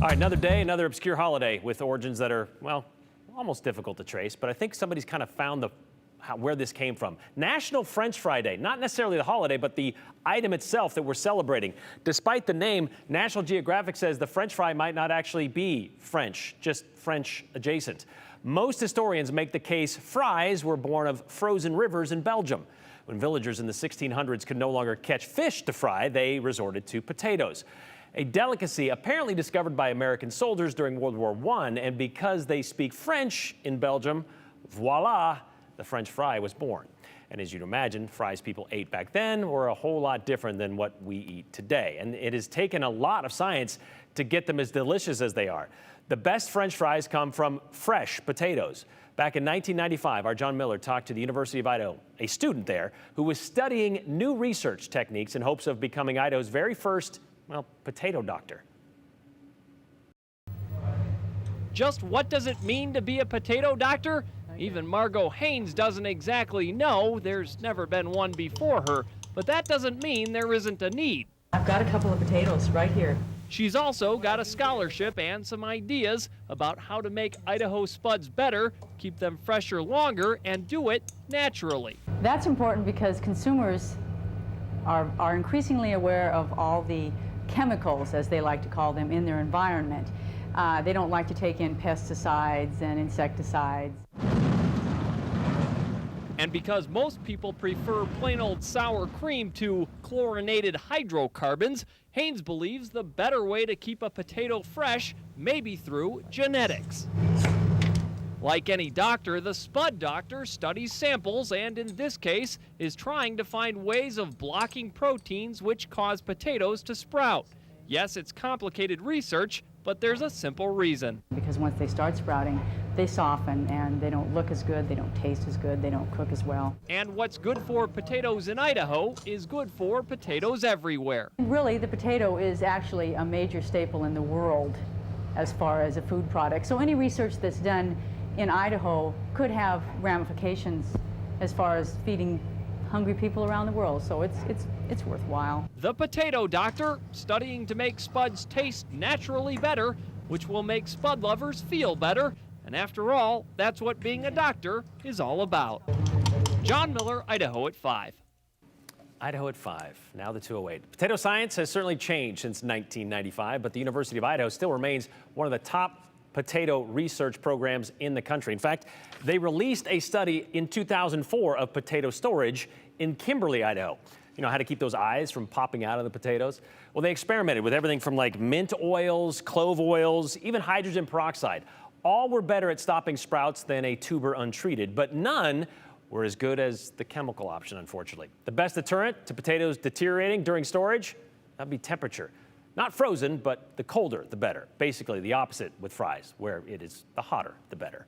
All right, another day, another obscure holiday with origins that are, well, almost difficult to trace, but I think somebody's kind of found where this came from. National French Fry Day, not necessarily the holiday, but the item itself that we're celebrating. Despite the name, National Geographic says the French fry might not actually be French, just French adjacent. Most historians make the case fries were born of frozen rivers in Belgium. When villagers in the 1600s could no longer catch fish to fry, they resorted to potatoes. A delicacy apparently discovered by American soldiers during World War I, and because they speak French in Belgium, voila, the French fry was born. And as you'd imagine, fries people ate back then were a whole lot different than what we eat today. And it has taken a lot of science to get them as delicious as they are. The best French fries come from fresh potatoes. Back in 1995, our John Miller talked to the University of Idaho, a student there who was studying new research techniques in hopes of becoming Idaho's very first, well, potato doctor. Just what does it mean to be a potato doctor? Even Margot Haynes doesn't exactly know. There's never been one before her, but that doesn't mean there isn't a need. I've got a couple of potatoes right here. She's also got a scholarship and some ideas about how to make Idaho spuds better, keep them fresher longer, and do it naturally. That's important because consumers are increasingly aware of all the chemicals, as they like to call them, in their environment. They don't like to take in pesticides and insecticides. And because most people prefer plain old sour cream to chlorinated hydrocarbons, Haynes believes the better way to keep a potato fresh may be through genetics. Like any doctor, the spud doctor studies samples and, in this case, is trying to find ways of blocking proteins which cause potatoes to sprout. Yes, it's complicated research, but there's a simple reason. Because once they start sprouting, they soften and they don't look as good, they don't taste as good, they don't cook as well. And what's good for potatoes in Idaho is good for potatoes everywhere. Really, the potato is actually a major staple in the world as far as a food product. So any research that's done in Idaho could have ramifications as far as feeding hungry people around the world, so it's worthwhile. The potato doctor, studying to make spuds taste naturally better, which will make spud lovers feel better. And after all, that's what being a doctor is all about. John Miller, Idaho at 5. Idaho at 5, now the 208. Potato science has certainly changed since 1995, but the University of Idaho still remains one of the top potato research programs in the country. In fact, they released a study in 2004 of potato storage in Kimberly, Idaho. You know, how to keep those eyes from popping out of the potatoes? Well, they experimented with everything from like mint oils, clove oils, even hydrogen peroxide. All were better at stopping sprouts than a tuber untreated, but none were as good as the chemical option, unfortunately. The best deterrent to potatoes deteriorating during storage? That'd be temperature. Not frozen, but the colder, the better. Basically the opposite with fries, where it is the hotter, the better.